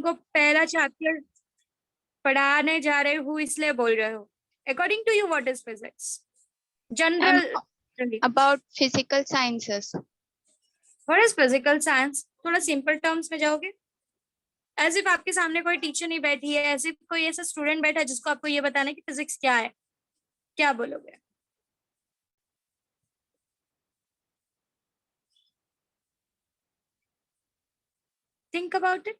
तुमको पहला चैप्टर पढ़ाने जा रहे हो इसलिए बोल रहे हो. According to you what is physics? General about physical sciences. What is physical science? थोड़ा सिंपल टर्म्स में जाओगे? एज इफ आपके सामने कोई टीचर नहीं बैठी है, एज इफ कोई ऐसा स्टूडेंट बैठा है जिसको आपको ये बताना है कि फिजिक्स क्या है, क्या बोलोगे? Think about it.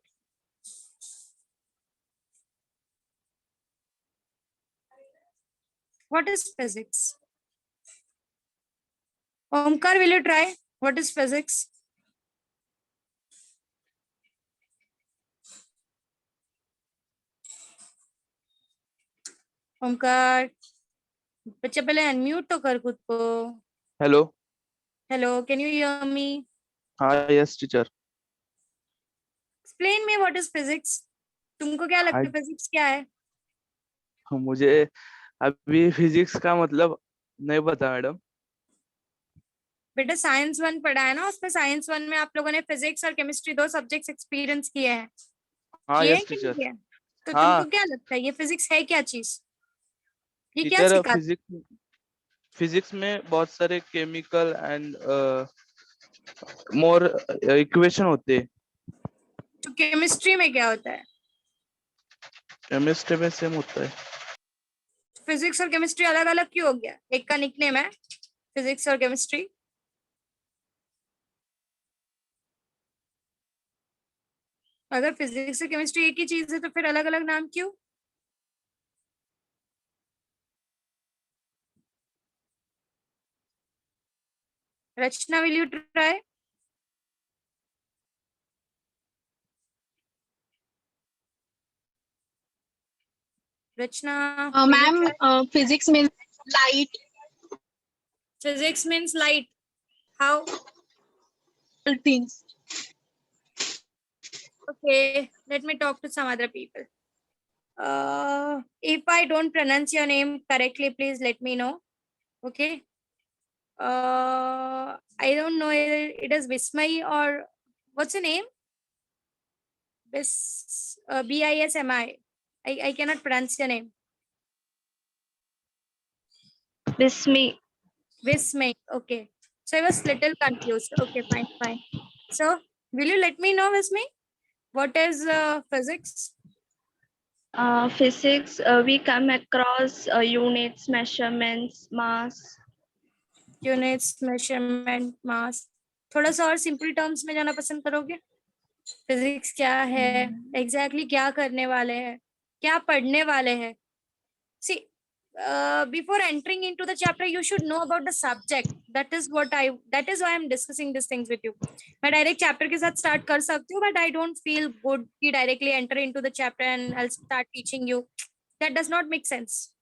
What is physics? Omkar, will you try? What is physics? Omkar, बच्चा पहले अनम्यूट तो कर खुद को. Hello. Hello, can you hear me? हाँ, yes teacher. Explain me what is physics. तुमको क्या लगता है फिजिक्स क्या है? मुझे अभी फिजिक्स का मतलब नहीं पता मैडम. बेटा साइंस 1 पढ़ा है ना, उसमें साइंस 1 में आप लोगों ने फिजिक्स और केमिस्ट्री 2 सब्जेक्ट्स एक्सपीरियंस किए हैं. हाँ किए यस हैं कि नहीं टीचर. किए? तो हाँ तुमको क्या लगता है ये फिजिक्स है क्या चीज? ये क्या टीचर, सिखाता फिजिक्स में बहुत सारे केमिकल एंड मोर इक्वेशन होते हैं. तो केमिस्ट्री में क्या होता है? केमिस्ट्री में सेम होता है. फिजिक्स और केमिस्ट्री अलग अलग क्यों हो गया? एक का निकनेम है फिजिक्स और केमिस्ट्री. अगर फिजिक्स और केमिस्ट्री एक ही चीज है तो फिर अलग अलग नाम क्यों? Rachna, will you try? Rachna, Ma'am, physics means light. physics means light. How? Things. Okay, let me talk to some other people. If I don't pronounce your name correctly, please let me know. Okay. I don't know it is Vismay or what's your name? Bismi. I cannot pronounce your name. Vismi. Vismay. Okay. So I was little confused. Okay, fine. So will you let me know, Vismay, what is physics? Physics, we come across units, measurements, mass. Units, measurement, mass. थोड़ा सा और simple terms में जाना पसंद करोगे? Physics क्या है, exactly क्या करने वाले हैं, क्या पढ़ने वाले हैं? सी, before entering into the chapter you should know about the subject. that is why I'm discussing these things with you. मैं डायरेक्ट चैप्टर के साथ स्टार्ट कर सकती हूँ, but I don't feel good कि directly enter into the chapter and I start teaching you. That does not make sense.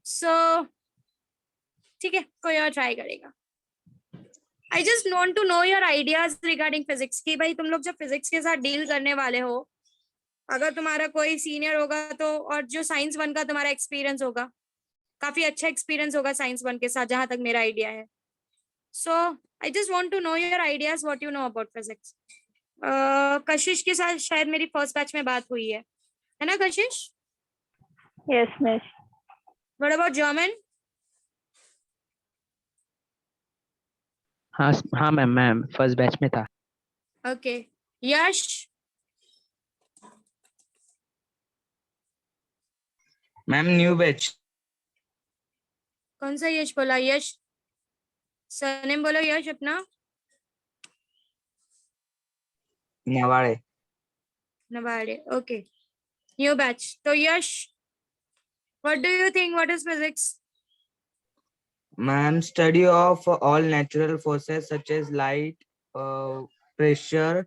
So ठीक है, कोई और ट्राई करेगा. I just want to know your ideas regarding physics कि भाई तुम लोग जब फिजिक्स के साथ डील करने वाले हो, अगर तुम्हारा कोई सीनियर होगा तो, और जो साइंस 1 का तुम्हारा एक्सपीरियंस होगा, काफी अच्छा एक्सपीरियंस होगा साइंस 1 के साथ, जहां तक मेरा आइडिया है. So I just want to know your ideas, what you know about physics. Kashish के साथ शायद मेरी फर्स्ट बैच में बात हुई है ना Kashish? Yes, miss. What about German? हाँ मैम फर्स्ट बैच में था. Okay. Yash? Ma'am new batch. कौन सा यश बोला? यश सरनेम बोलो यश अपना. Navade. Navade. Okay, new batch. तो Yash, what do you think, what is physics? Ma'am study of all natural forces such as light, pressure.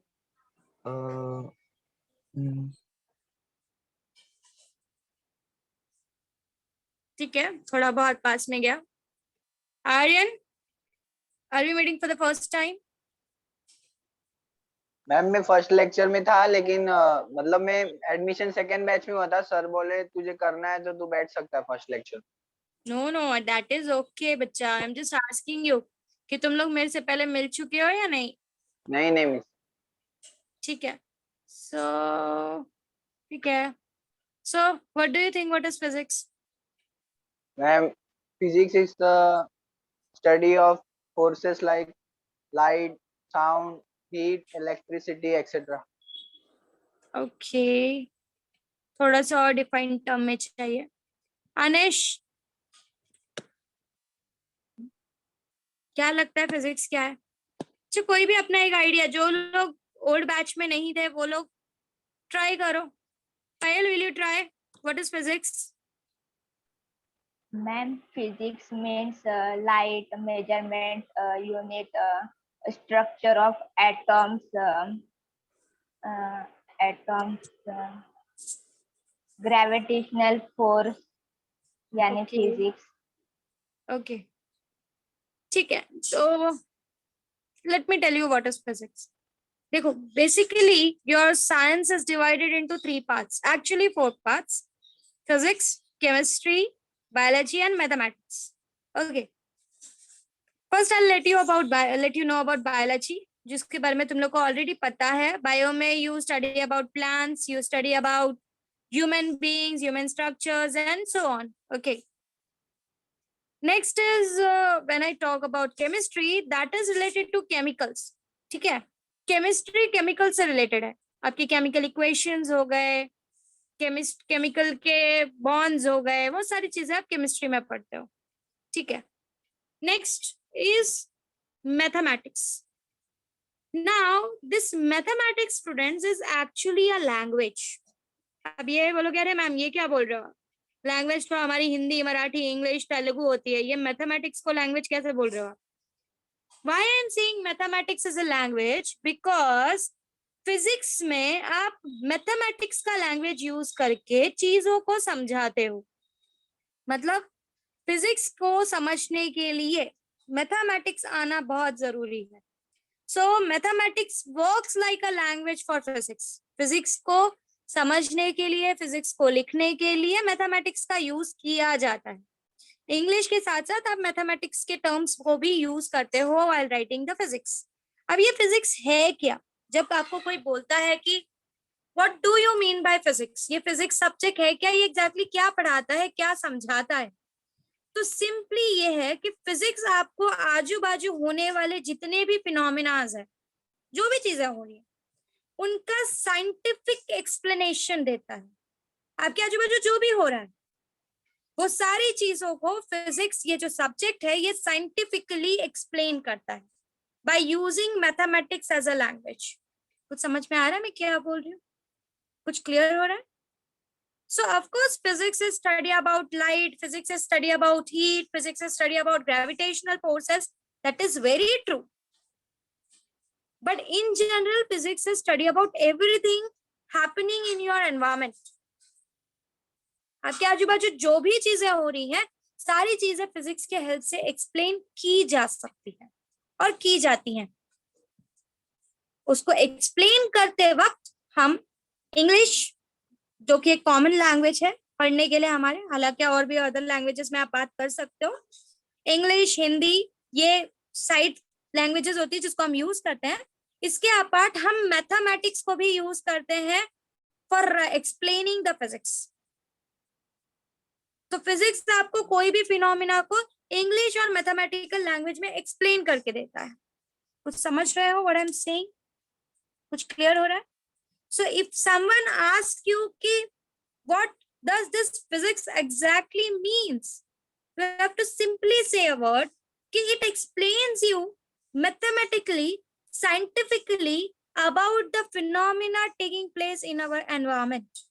ठीक है, थोड़ा बहुत पास में गया. Aryan, are we meeting for the first time? Ma'am मैं फर्स्ट लेक्चर में था, लेकिन मतलब मैं एडमिशन सेकंड बैच में हुआ था. सर बोले तुझे करना है तो तू बैठ सकता है first lecture. No that is okay बच्चा. I am just asking you कि तुम लोग मेरे से पहले मिल चुके हो या नहीं? नहीं मिस. ठीक है. सो ठीक है. So what do you think, what is physics? Ma'am, physics is the study of forces like light, sound, heat, electricity, etc. Okay, थोड़ा सा और डिफाइंड टर्म में चाहिए. अनिश, क्या लगता है फिजिक्स क्या है? अच्छा, कोई भी अपना एक आइडिया, जो लोग ओल्ड बैच में नहीं थे वो लोग ट्राई करो. Payal, will you try? What is physics? Ma'am, physics means light, measurement, unit, structure of atoms, atoms, gravitational force, यानी Okay. physics. ओके, ठीक है. तो let me tell you what is physics. देखो, basically your science is divided into 3 parts, actually 4 parts: physics, chemistry, biology and mathematics. Okay, first I let you know about biology, जिसके बारे में तुम लोग को ऑलरेडी पता है. बायो में you study about plants, you study about human beings, human structures, and so on. Okay. Next is when I talk about chemistry, that is related to chemicals. ठीक है, केमिस्ट्री केमिकल से related है. आपकी chemical equations हो गए, chemical के bonds हो गए, वो सारी चीजें आप केमिस्ट्री में पढ़ते हो. ठीक है. Next is mathematics. Now this mathematics students is actually a language. अब ये बोलो कह रहे मैम ये क्या बोल रहे हो? लैंग्वेज तो हमारी हिंदी, मराठी, इंग्लिश, तेलुगु होती है, ये मैथमेटिक्स को लैंग्वेज कैसे बोल रहे हो आप? Why I am saying mathematics is a language? Because physics में आप मैथमेटिक्स का लैंग्वेज यूज करके चीजों को समझाते हो. मतलब फिजिक्स को समझने के लिए मैथमेटिक्स आना बहुत जरूरी है. So mathematics works like a language for physics. Physics को समझने के लिए, फिजिक्स को लिखने के लिए मैथमेटिक्स का यूज किया जाता है. इंग्लिश के साथ साथ आप मैथमेटिक्स के टर्म्स को भी यूज करते हो व्हाइल राइटिंग द फिजिक्स. अब ये फिजिक्स है क्या? जब आपको कोई बोलता है कि what do you mean by physics, ये फिजिक्स सब्जेक्ट है क्या, ये एग्जैक्टली क्या पढ़ाता है, क्या समझाता है, तो सिंपली ये है कि फिजिक्स आपको आजू बाजू होने वाले जितने भी फिनोमिनाज है, जो भी चीजें हो रही है, उनका साइंटिफिक एक्सप्लेनेशन देता है. आपके आजू बाजू जो भी हो रहा है, वो सारी चीजों को फिजिक्स, ये जो सब्जेक्ट है, ये साइंटिफिकली एक्सप्लेन करता है by using mathematics as a language. कुछ समझ में आ रहा है मैं क्या बोल रही हूँ? कुछ क्लियर हो रहा है? So of course physics is study about light, physics is study about heat, physics is study about gravitational forces. That is very true. But in general physics is study about everything happening in your environment. आपके आजू बाजू जो भी चीजें हो रही हैं, सारी चीजें फिजिक्स के हेल्प से एक्सप्लेन की जा सकती है और की जाती हैं. उसको एक्सप्लेन करते वक्त हम इंग्लिश, जो कि एक कॉमन लैंग्वेज है पढ़ने के लिए हमारे, हालांकि और भी अदर लैंग्वेजेस में आप बात कर सकते हो, इंग्लिश, हिंदी, ये साइड लैंग्वेजेस होती है जिसको हम यूज करते हैं. इसके अपार्ट हम मैथमेटिक्स को भी यूज करते हैं फॉर एक्सप्लेनिंग द फिजिक्स. तो फिजिक्स आपको कोई भी फिनोमिना को इंग्लिश और मैथमेटिकल लैंग्वेज में एक्सप्लेन करके देता है. कुछ समझ रहे हो व्हाट आई एम सेइंग? कुछ क्लियर हो रहा है? So if someone asks you ki what does this physics exactly means, you have to simply say a word ki it explains you mathematically, scientifically about the phenomena taking place in our environment.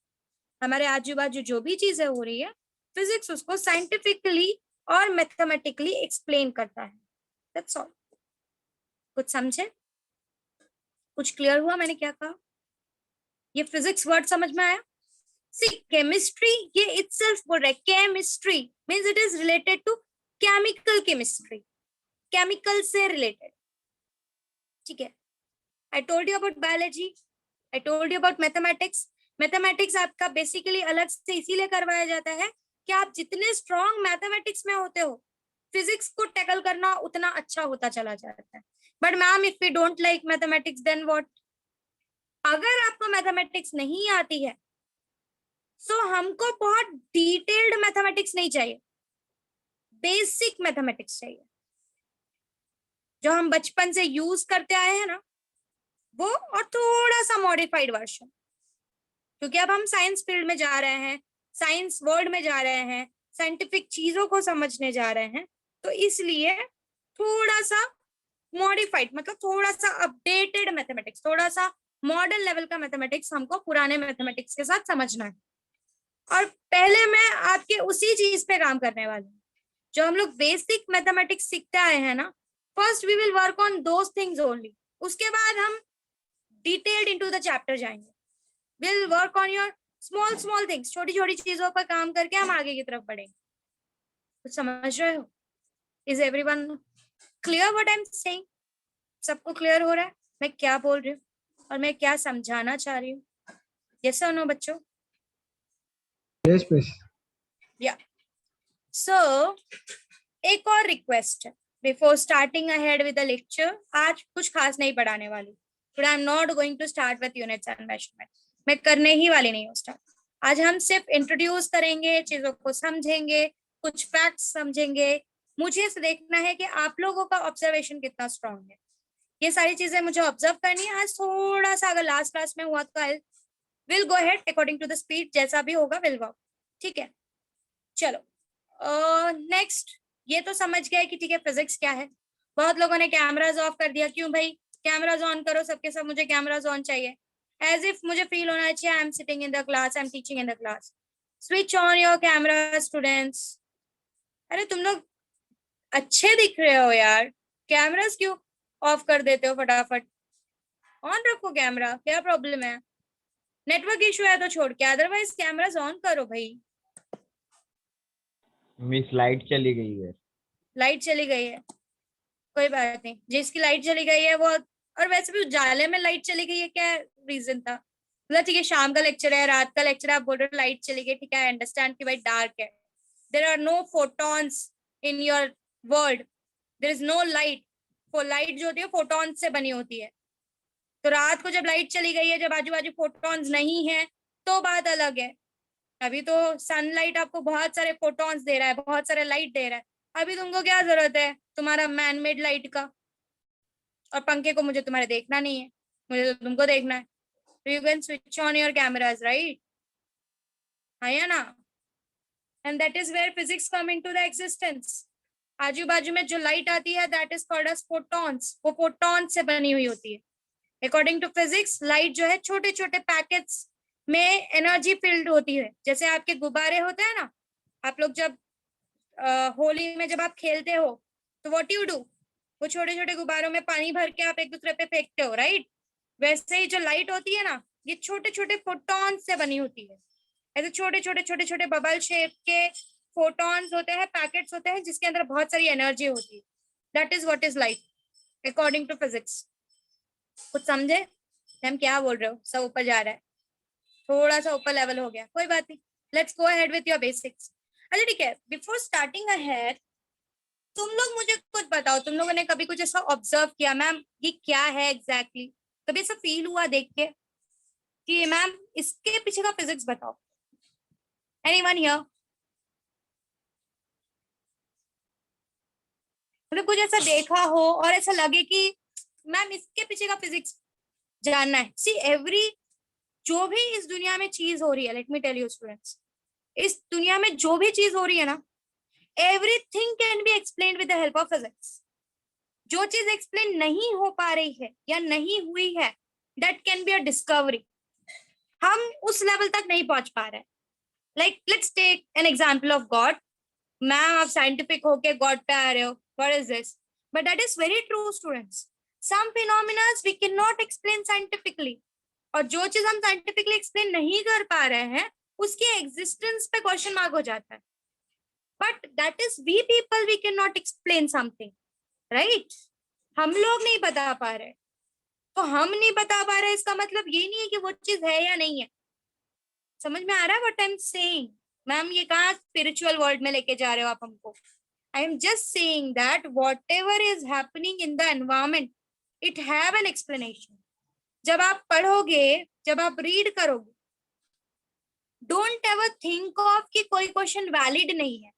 हमारे आजू बाजू जो भी चीजें हो रही है, physics उसको साइंटिफिकली और मैथमेटिकली एक्सप्लेन करता है. That's all. कुछ समझे? कुछ क्लियर हुआ मैंने क्या कहा? ये फिजिक्स वर्ड समझ में आया? सी केमिस्ट्री, ये इटसेल्फ बोल रहा है chemistry means it is related to chemical chemistry, chemical से रिलेटेड. ठीक है. I told you about biology, I told you about mathematics. Mathematics आपका बेसिकली अलग से इसीलिए करवाया जाता है कि आप जितने स्ट्रॉन्ग मैथमेटिक्स में होते हो, फिजिक्स को टैकल करना उतना अच्छा होता चला जाता है. But ma'am if we don't like mathematics then what? अगर आपको मैथमेटिक्स नहीं आती है सो हमको बहुत डिटेल्ड मैथमेटिक्स नहीं चाहिए, बेसिक मैथमेटिक्स चाहिए, जो हम बचपन से यूज करते आए हैं ना वो, और थोड़ा सा मॉडिफाइड वर्जन, क्योंकि अब हम साइंस फील्ड में जा रहे हैं, साइंस वर्ल्ड में जा रहे हैं, साइंटिफिक चीजों को समझने जा रहे हैं, तो इसलिए थोड़ा सा मॉडिफाइड मतलब थोड़ा सा अपडेटेड मैथमेटिक्स, थोड़ा सा मॉडर्न लेवल का मैथमेटिक्स हमको पुराने मैथमेटिक्स के साथ समझना है। और पहले मैं आपके उसी चीज पे काम करने वाली हूँ, जो हम लोग बेसिक मैथमेटिक्स सीखते आए हैं ना, first we will work on those things only, उसके बाद हम डिटेल्ड इनटू द चैप्टर जाएंगे। Will work on your small small things, छोटी छोटी चीजों पर काम करके हम आगे की तरफ बढ़ेंगे। कुछ समझ रहे हो? Is everyone clear what I am saying? सबको क्लियर हो रहा है मैं क्या बोल रही हूँ और मैं क्या समझाना चाह रही हूँ? यस और नो बच्चों? Yes, miss. या सो एक और रिक्वेस्ट है before starting ahead with the lecture. आज कुछ खास नहीं पढ़ाने वाली, today I am not going to start with units and measurement, मैं करने ही वाली नहीं हूँ स्टार्ट। आज हम सिर्फ इंट्रोड्यूस करेंगे, चीजों को समझेंगे, कुछ फैक्ट्स समझेंगे। मुझे देखना है कि आप लोगों का ऑब्जर्वेशन कितना स्ट्रांग है, ये सारी चीजें मुझे ऑब्जर्व करनी है। आज थोड़ा सा अगर लास्ट क्लास में हुआ तो I will go ahead according to the speed, जैसा भी होगा विल वर्क, ठीक है? चलो नेक्स्ट, ये तो समझ गए कि ठीक है फिजिक्स क्या है। बहुत लोगों ने कैमराज ऑफ कर दिया, क्यों भाई? कैमराज ऑन करो सबके सब, मुझे कैमराज ऑन चाहिए, एज इफ मुझे फील होना चाहिए I am sitting in the class, I am teaching in the class. Switch on your camera students. अरे तुम लोग अच्छे दिख रहे हो यार, कैमरास क्यों ऑफ कर देते हो? फटाफट ऑन रखो कैमरा, क्या प्रॉब्लम है? नेटवर्क इशू है तो छोड़ के, अदरवाइज कैमरास ऑन करो भाई। मिस लाइट चली गई है। लाइट चली गई है, कोई बात नहीं, जिसकी लाइट चली गई है वो, और वैसे भी उजाले में लाइट चली गई है, क्या रीजन था? मतलब ठीक है शाम का लेक्चर है, रात का लेक्चर है, आप बोल रहे हो लाइट चली गई, ठीक है आई अंडरस्टैंड कि भाई डार्क है, there are no photons in your world, there is no light. वो लाइट जो होती है फोटॉन से बनी होती है, तो रात को जब लाइट चली गई है, जब आजू बाजू फोटॉन्स नहीं है तो बात अलग है। अभी तो सनलाइट आपको बहुत सारे फोटॉन्स दे रहा है, बहुत सारे लाइट दे रहा है, अभी तुमको क्या जरूरत है तुम्हारा मैनमेड लाइट का? और पंखे को मुझे तुम्हारे देखना नहीं है, मुझे तो तुमको देखना है। तो you can switch on your cameras, right? हाँ या ना? And that is where physics come into the existence. आजू बाजू में जो लाइट आती है that is called as photons, वो फोटॉन्स से बनी हुई होती है। अकॉर्डिंग टू फिजिक्स लाइट जो है छोटे छोटे पैकेट्स में एनर्जी फील्ड होती है। जैसे आपके गुब्बारे होते हैं ना, आप लोग जब होली में जब आप खेलते हो तो व्हाट यू डू, वो छोटे छोटे गुब्बारों में पानी भर के आप एक दूसरे पे फेंकते हो, राइट? वैसे ही जो लाइट होती है ना, ये छोटे छोटे फोटॉन्स से बनी होती है। ऐसे छोटे छोटे बबल शेप के फोटॉन्स होते हैं, पैकेट्स होते हैं जिसके अंदर बहुत सारी एनर्जी होती है। That is what is light according to physics. कुछ समझे हम क्या बोल रहे हो? सब ऊपर जा रहा है, थोड़ा सा ऊपर लेवल हो गया, कोई बात नहीं। Let's go ahead with your basics. अच्छा ठीक है, बिफोर स्टार्टिंग अहेड तुम लोग मुझे कुछ बताओ, तुम लोगों ने कभी कुछ ऐसा ऑब्जर्व किया मैम ये क्या है एग्जैक्टली? कभी ऐसा फील हुआ देख के कि मैम इसके पीछे का फिजिक्स बताओ? Anyone here? मतलब कुछ ऐसा देखा हो और ऐसा लगे कि मैम इसके पीछे का फिजिक्स जानना है। सी एवरी, जो भी इस दुनिया में चीज हो रही है, let me tell you students, इस दुनिया में जो भी चीज हो रही है ना, everything can be explained with the help of physics. जो चीज एक्सप्लेन नहीं हो पा रही है या नहीं हुई है, that can be a discovery. हम उस लेवल तक नहीं पहुंच पा रहे। Like let's take an example of God. Ma'am आप साइंटिफिक होके गॉड पे आ रहे हो, what is this? But that is very true students, some phenomena we can not explain scientifically, और जो चीज हम साइंटिफिकली एक्सप्लेन नहीं कर पा रहे हैं उसके एग्जिस्टेंस पे क्वेश्चन मार्क हो जाता है। But that is we people, we can not explain something, right? हम लोग नहीं बता पा रहे, तो हम नहीं बता पा रहे इसका मतलब ये नहीं है कि वो चीज है या नहीं है। समझ में आ रहा है what I am saying? Ma'am ये कहाँ स्पिरिचुअल वर्ल्ड में लेके जा रहे हो आप हमको? आई am just saying that whatever is happening in the environment it have an explanation. जब आप पढ़ोगे, जब आप रीड करोगे, डोंट एवर थिंक ऑफ कि कोई क्वेश्चन वैलिड नहीं है।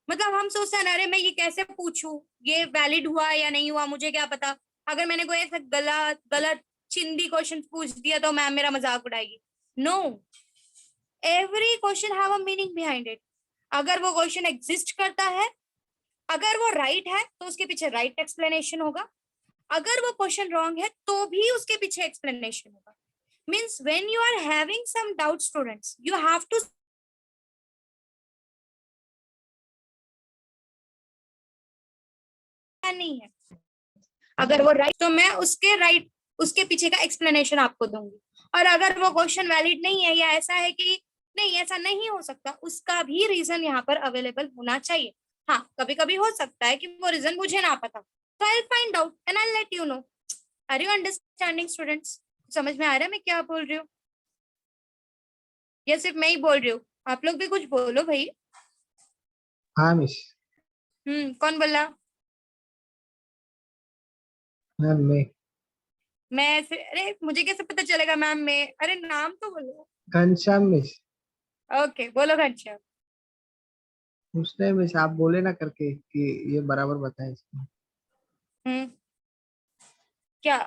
मतलब हम सोचते हैं अरे मैं ये कैसे पूछूं, ये वैलिड हुआ या नहीं हुआ, मुझे क्या पता। अगर मैंने कोई ऐसा गलत गलत चिंदी क्वेश्चन पूछ दिया तो मैम मेरा मजाक उड़ाएगी। No, every question have a meaning behind it. अगर वो क्वेश्चन एग्जिस्ट करता है, अगर वो राइट है तो उसके पीछे राइट एक्सप्लेनेशन होगा, अगर वो क्वेश्चन रॉन्ग है तो भी उसके पीछे एक्सप्लेनेशन होगा। Means when you are having some doubt students, you have to नहीं है, अगर वो राइट तो मैं उसके पीछे का एक्सप्लेनेशन आपको दूंगी। और अगर वो क्वेश्चन वैलिड नहीं है या ऐसा है कि नहीं ऐसा नहीं हो सकता, उसका भी रीजन यहाँ पर अवेलेबल होना चाहिए। हाँ, कभी कभी हो सकता है कि वो रीजन मुझे ना पता, तो I find out and I let you know. Are you understanding students? समझ में आ रहा है मैं क्या बोल रही हूँ? या सिर्फ मैं ही बोल रही हूँ? आप लोग भी कुछ बोलो भाई। हाँ मिस। कौन बोला? मैम मैं अरे मुझे कैसे पता चलेगा मैम में? अरे नाम तो बोलो। घनश्याम मिस। ओके, बोलो घनश्याम। उसने मिस आप बोले ना करके कि ये बराबर बताए इसको। क्या?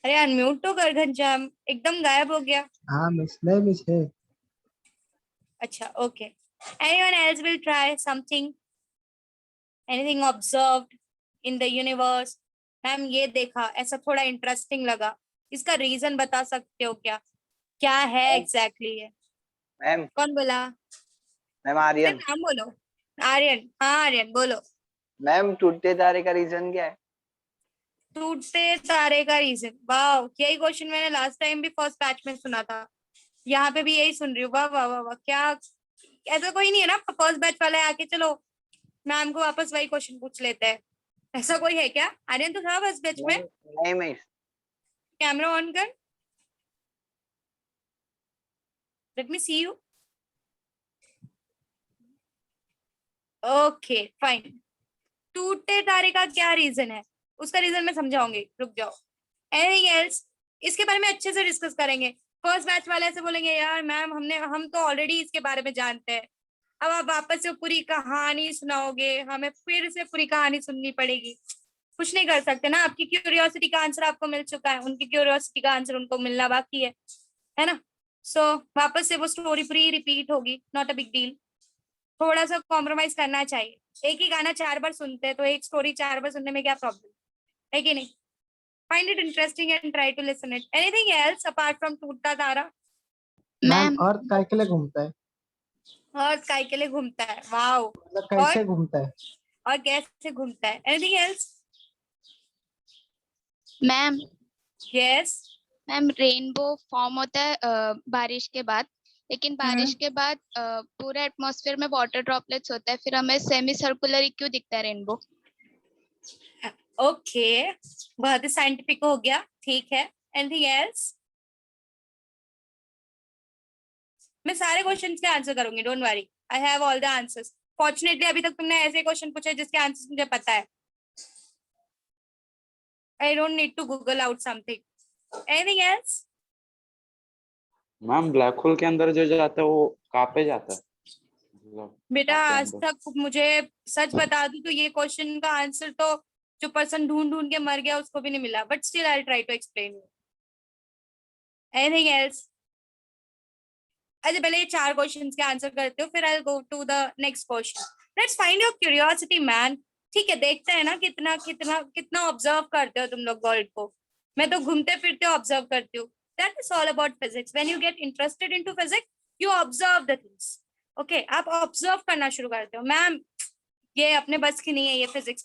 अरे अनम्यूट तो कर घनश्याम, एकदम गायब हो गया। हाँ मिस, नहीं मिस है। अच्छा, okay. Anyone else will try something? Anything observed in the universe? Ma'am ये देखा, ऐसा थोड़ा इंटरेस्टिंग लगा, इसका रीजन बता सकते हो क्या? क्या है एग्जैक्टली है? मैम कौन बोला? मैम अरे आर्यन। नाम बोलो। आर्यन, हाँ आर्यन बोलो। मैम टूटते तारे का रीजन क्या है? टूटते तारे का रीजन, वाह, यही क्वेश्चन मैंने लास्ट टाइम भी फर्स्ट बैच में सुना था, यहाँ पे भी यही सुन रही हूँ। वाह वाह वाह वाह, क्या ऐसा कोई नहीं है ना फर्स्ट बैच वाला है आके चलो मैम को वापस वही क्वेश्चन पूछ लेते हैं, ऐसा कोई है क्या? आर्यन तो था फर्स्ट बैच में। नहीं मिस। कैमरा ऑन कर, let me see you. Okay fine. टूटे तारे का क्या रीजन है, उसका रीजन मैं समझाऊंगी, रुक जाओ। Anything else? इसके बारे में अच्छे से डिस्कस करेंगे। फर्स्ट बैच वाले ऐसे बोलेंगे यार मैम हम तो ऑलरेडी इसके बारे में जानते हैं, अब आप वापस से पूरी कहानी सुनाओगे, हमें फिर से पूरी कहानी सुननी पड़ेगी। कुछ नहीं कर सकते ना, आपकी क्यूरियोसिटी का आंसर आपको मिल चुका है, उनकी क्यूरियोसिटी का आंसर उनको मिलना बाकी है ना? सो वापस से वो स्टोरी पूरी रिपीट होगी, नॉट अ बिग डील। थोड़ा सा कॉम्प्रोमाइज करना चाहिए। एक ही गाना 4 बार सुनते हैं तो एक स्टोरी 4 बार सुनने में क्या प्रॉब्लम है कि नहीं? Find it interesting and try to listen it. Anything else apart from टूटता तारा? मैम अर्थ काय के लिए घूमता है? अर्थ काय के लिए घूमता है, वाओ। मतलब कैसे घूमता है? और कैसे घूमता है? Anything else? Ma'am Yes. Ma'am rainbow form होता है बारिश के बाद, लेकिन बारिश के बाद पूरे एटमॉस्फेयर में वाटर ड्रॉपलेट्स होता है, फिर हमें सेमी सर्कुलर क्यों दिखता है रेनबो? ओके, बहुत ही साइंटिफिक हो गया, ठीक है। Anything else? मैं सारे क्वेश्चंस के आंसर करूंगी, don't worry, I have all the answers. Fortunately अभी तक तुमने ऐसे क्वेश्चन पूछे जिसके आंसर्स मुझे पता है। I don't need to Google out something. Anything else? Ma'am black hole के अंदर जो जाता है वो कहाँ पे जाता है? मतलब बेटा आपके आज अंदर। तक मुझे सच बता दूं तो ये क्वेश्चन का आंसर तो जो पर्सन ढूंढ ढूंढ के मर गया उसको भी नहीं मिला, but still I try to explain you. Anything else? अच्छा पहले ये 4 क्वेश्चंस के आंसर करते हो, फिर I go to the next question. Let's find your curiosity man. ठीक है, देखते हैं ना कितना कितना कितना ऑब्जर्व करते हो तुम लोग वर्ल्ड को। मैं तो घूमते फिरते ऑब्जर्व करती हूँ। That is all about physics. When you get interested into physics you observe the things. Okay, आप ऑब्जर्व करना शुरू करते हो। मैम ये अपने बस की नहीं है ये physics.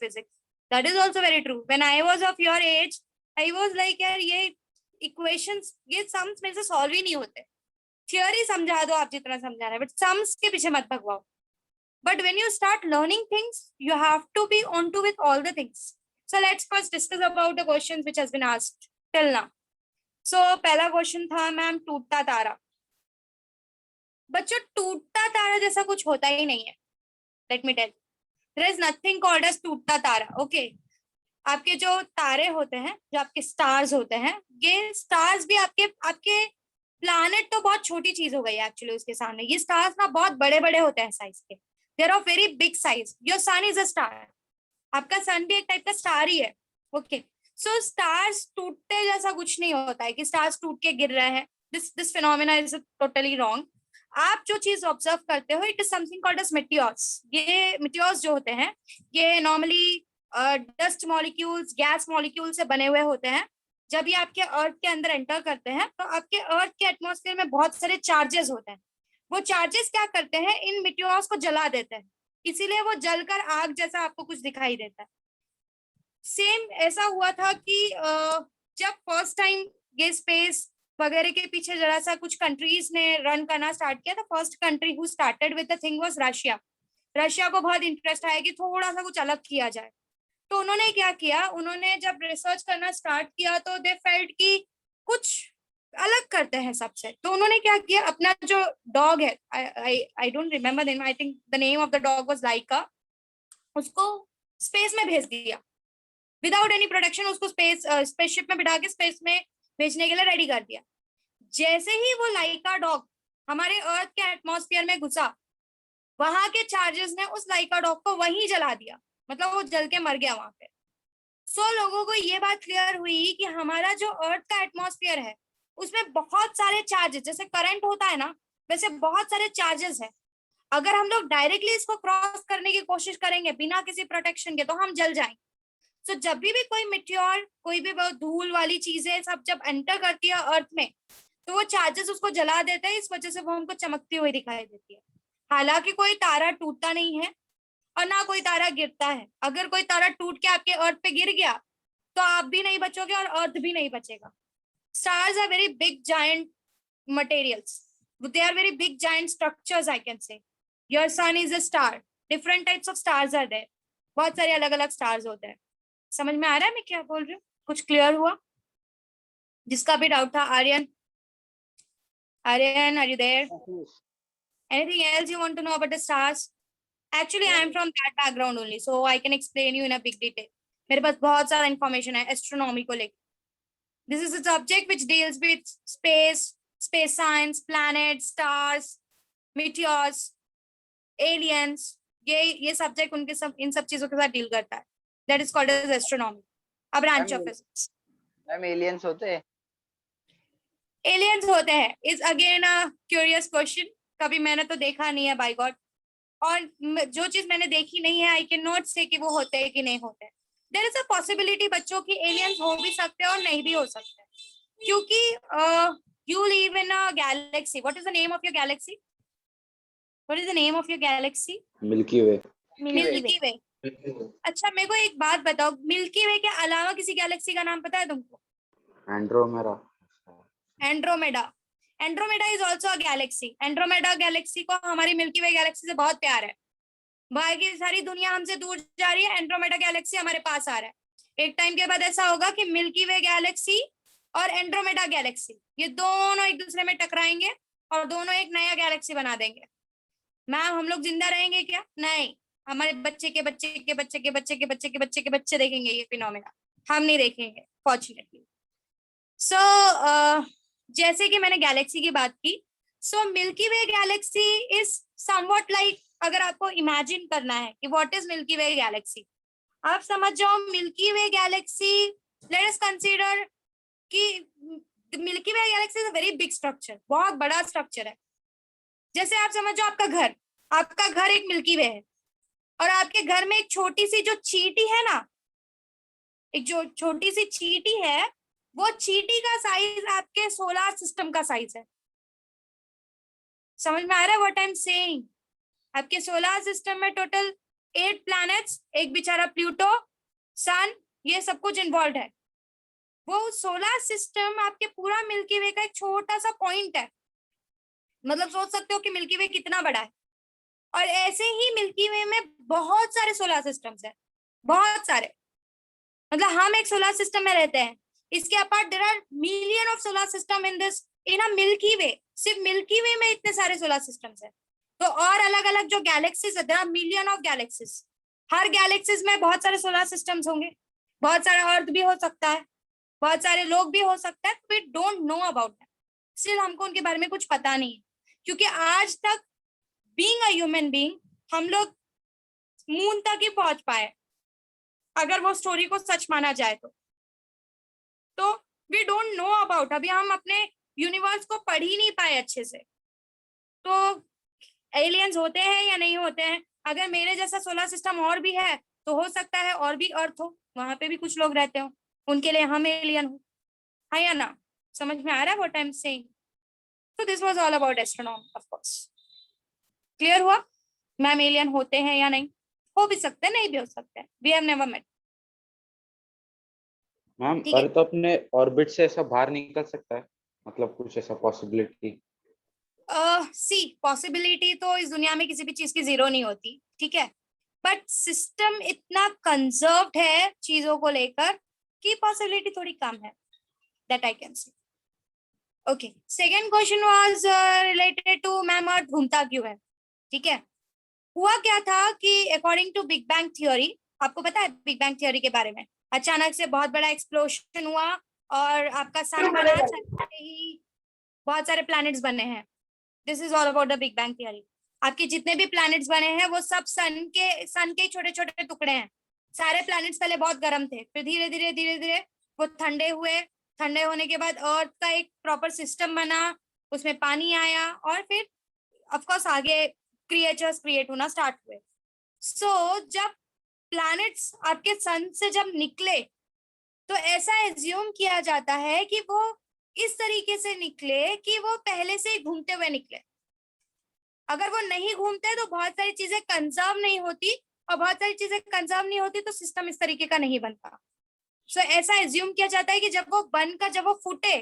That is also very true. When I was of your age I was like यार ये इक्वेशंस, ये सम्स मेरे से सॉल्व ही नहीं होते। थियरी समझा दो आप जितना समझा रहे हैं, बट सम्स के पीछे मत भगवाओ। But when you start learning things, you have to be onto with all the things. So let's first discuss about the questions which has been asked till now. So पहला question था ma'am टूटता तारा। बच्चों टूटता तारा जैसा कुछ होता ही नहीं है। Let me tell you. There is nothing called as टूटता तारा. Okay. आपके जो तारे होते हैं, जो आपके स्टार्स होते हैं, ये स्टार्स भी आपके आपके प्लैनेट तो बहुत छोटी चीज हो गई एक्चुअली उसके सामने। ये स्टार्स ना बहुत बड़े बड़े होते हैं साइज के, there of very big size. Your sun is a star, आपका सन भी एक टाइप का स्टार ही है। ओके, सो स्टार्स टूटते जैसा कुछ नहीं होता है कि स्टार्स टूट के गिर रहे हैं। This phenomena is totally wrong. आप जो चीज ऑब्जर्व करते हो, it is something called as meteors. ये मेटियोर्स जो होते हैं, ये normally dust molecules, gas molecule से बने हुए होते हैं। जब ये आपके अर्थ के अंदर एंटर करते हैं तो आपके अर्थ के एटमॉस्फेयर में बहुत सारे चार्जेस होते हैं। वो चार्जेस क्या करते हैं, इन मेटियोर्स को जला देते हैं, इसीलिए वो जलकर आग जैसा आपको कुछ दिखाई देता है। सेम ऐसा हुआ था कि जब फर्स्ट टाइम ये स्पेस वगैरह के पीछे जरा सा कुछ कंट्रीज ने रन करना स्टार्ट किया था। First country who started with the thing was Russia. Russia को बहुत इंटरेस्ट आया कि थोड़ा सा कुछ अलग किया जाए, तो उन्होंने क्या किया, उन्होंने जब रिसर्च करना स्टार्ट किया तो दे फेल्ट कि कुछ अलग करते हैं सबसे। तो उन्होंने क्या किया, अपना जो डॉग है, I don't remember the name, I think the name of the dog was Laika, उसको स्पेस में भेज दिया विदाउट एनी प्रोडक्शन। उसको स्पेसशिप में बिठा के स्पेस में भेजने के लिए रेडी कर दिया। जैसे ही वो लाइका डॉग हमारे अर्थ के एटमॉस्फेयर में घुसा, वहां के चार्जेस ने उस लाइका डॉग को वहीं जला दिया, मतलब वो जल के मर गया वहां पे। सो लोगों को ये बात क्लियर हुई कि हमारा जो अर्थ का एटमॉस्फेयर है उसमें बहुत सारे चार्जेस, जैसे करंट होता है ना, वैसे बहुत सारे चार्जेस है। अगर हम लोग डायरेक्टली इसको क्रॉस करने की कोशिश करेंगे बिना किसी प्रोटेक्शन के, तो हम जल जाएंगे। सो जब भी कोई मिट्योर, कोई भी बहुत धूल वाली चीजें सब जब एंटर करती है अर्थ में, तो वो चार्जेस उसको जला देते हैं, इस वजह से वो हमको चमकती हुई दिखाई देती है। हालांकि कोई तारा टूटता नहीं है और ना कोई तारा गिरता है। अगर कोई तारा टूट के आपके अर्थ पे गिर गया तो आप भी नहीं बचोगे और अर्थ भी नहीं बचेगा। Stars are very big giant materials, they are very big giant structures, I can say. Your sun is a star, different types of stars are there, बहुत सारे अलग अलग स्टार्स होते हैं। समझ में आ रहा है मैं क्या बोल रही हूँ? कुछ क्लियर हुआ? जिसका भी डाउट था, Aryan, are you there? Anything else you want to know about the stars? Actually I am from that background only, so I can explain you in a big detail. मेरे पास बहुत सारा इंफॉर्मेशन है astronomy को लेकर। This is a subject which deals with space, space science, planets, stars, meteors, aliens. ये subject उनके सब इन सब चीजों के साथ डील करता है। That is called as astronomy, a branch of physics. Ma'am aliens होते हैं? एलियंस होते हैं is again a curious question. कभी मैंने तो देखा नहीं है by God, और जो चीज मैंने देखी नहीं है आई कैन नॉट से कि वो होते हैं कि नहीं होते हैं। देयर इज अ पॉसिबिलिटी बच्चों की एलियंस हो भी सकते हैं और नहीं भी हो सकते, क्योंकि you live in a galaxy. What is the name of your galaxy? What is the name of your galaxy? Milky Way. Milky Way. अच्छा मेरे को एक बात बताओ, मिल्की वे के अलावा किसी गैलेक्सी का नाम पता है तुमको? Andromeda. Andromeda. Andromeda is also a Galaxy. Andromeda Galaxy को हमारी मिल्की वे गैलेक्सी से बहुत प्यार है। बाकी सारी दुनिया हमसे दूर जा रही है, एंड्रोमेडा गैलेक्सी हमारे पास आ रहा है। एक टाइम के बाद ऐसा होगा कि मिल्की वे गैलेक्सी और एंड्रोमेडा गैलेक्सी ये दोनों एक दूसरे में टकराएंगे और दोनों एक नया गैलेक्सी बना देंगे। मैम हम लोग जिंदा रहेंगे क्या? नहीं, हमारे बच्चे के बच्चे के बच्चे के बच्चे के बच्चे के बच्चे के बच्चे देखेंगे ये फिनोमेना, हम नहीं देखेंगे फॉर्चुनेटली। सो जैसे कि मैंने गैलेक्सी की बात की, so Milky Way galaxy is somewhat like, अगर आपको इमेजिन करना है कि what is Milky Way galaxy, आप समझ जाओ Milky Way galaxy, let us consider कि Milky Way galaxy is a very big structure, बहुत बड़ा स्ट्रक्चर है। जैसे आप समझ जाओ आपका घर एक मिल्की वे है और आपके घर में एक छोटी सी जो चींटी है ना, एक जो छोटी सी चींटी है, वो चींटी का साइज आपके सोलर सिस्टम का साइज है। समझ में आ रहा है व्हाट आई एम सेइंग? आपके सोलर सिस्टम में टोटल 8 प्लैनेट्स, एक बेचारा प्लूटो, सन, ये सब कुछ इन्वॉल्व है। वो सोलर सिस्टम आपके पूरा मिल्की वे का एक छोटा सा पॉइंट है। मतलब सोच सकते हो कि मिल्की वे कितना बड़ा है। और ऐसे ही मिल्की वे में बहुत सारे सोलर सिस्टम्स हैं, बहुत सारे। मतलब हम एक सोलर सिस्टम में रहते हैं, इसके apart there are million of solar system in this, in a Milky Way. सिर्फ मिल्की वे में इतने सारे सोलर सिस्टम्स हैं। तो और अलग अलग जो गैलेक्सीज है, there are million of galaxies. हर गैलेक्सीज में बहुत सारे सोलर सिस्टम्स होंगे। बहुत सारा अर्थ भी हो सकता है, बहुत सारे लोग भी हो सकता है, we don't know about that, still हमको उनके बारे में कुछ पता नहीं है, क्योंकि आज तक बीइंग अ ह्यूमन बीइंग हम लोग मून तक ही पहुंच पाए, अगर वो स्टोरी को सच माना जाए तो वी डोंट नो अबाउट, अभी हम अपने यूनिवर्स को पढ़ ही नहीं पाए अच्छे से। तो एलियंस होते हैं या नहीं होते हैं, अगर मेरे जैसा सोलर सिस्टम और भी है तो हो सकता है और भी अर्थ हो, वहां पे भी कुछ लोग रहते हो, उनके लिए हम एलियन हो, है या ना? समझ में आ रहा है व्हाट आई एम सेइंग? तो this was all about astronomy of course. Clear हुआ? मैम एलियन होते हैं या नहीं? हो भी सकते हैं, नहीं भी हो सकते हैं, we have never met. Ma'am ठीक है, अर्थ अपने ऑर्बिट से ऐसा बाहर निकल सकता है, मतलब कुछ ऐसा पॉसिबिलिटी? सी पॉसिबिलिटी तो इस दुनिया में किसी भी चीज की जीरो नहीं होती, ठीक है, बट सिस्टम इतना कंजर्व्ड है चीजों को लेकर कि पॉसिबिलिटी थोड़ी कम है, that I can see. Okay, second question was related to ma'am earth घूमता क्यों है, ठीक है। हुआ क्या था कि according to big bang theory, आपको पता है बिग बैंग थ्योरी के बारे में, अचानक से बहुत बड़ा एक्सप्लोशन हुआ और आपका सन बना, सन से ही बहुत सारे प्लैनेट्स बने हैं। This is all about the big bang theory. आपके जितने भी प्लैनेट्स बने हैं वो सब सन के छोटे छोटे टुकड़े हैं। सारे प्लैनेट्स पहले बहुत गर्म थे, फिर धीरे धीरे वो ठंडे हुए, ठंडे होने के बाद अर्थ का एक प्रॉपर सिस्टम बना, उसमें पानी आया और फिर ऑफकोर्स आगे क्रिएचर्स क्रिएट होना स्टार्ट हुए। सो जब प्लैनेट्स आपके सन से जब निकले तो ऐसा एज्यूम किया जाता है कि वो इस तरीके से निकले कि वो पहले से ही घूमते हुए निकले। अगर वो नहीं घूमते तो बहुत सारी चीजें कंजर्व नहीं होती, और बहुत सारी चीजें कंजर्व नहीं होती तो सिस्टम इस तरीके का नहीं बनता। सो ऐसा एज्यूम किया जाता है कि जब वो बनकर जब वो फूटे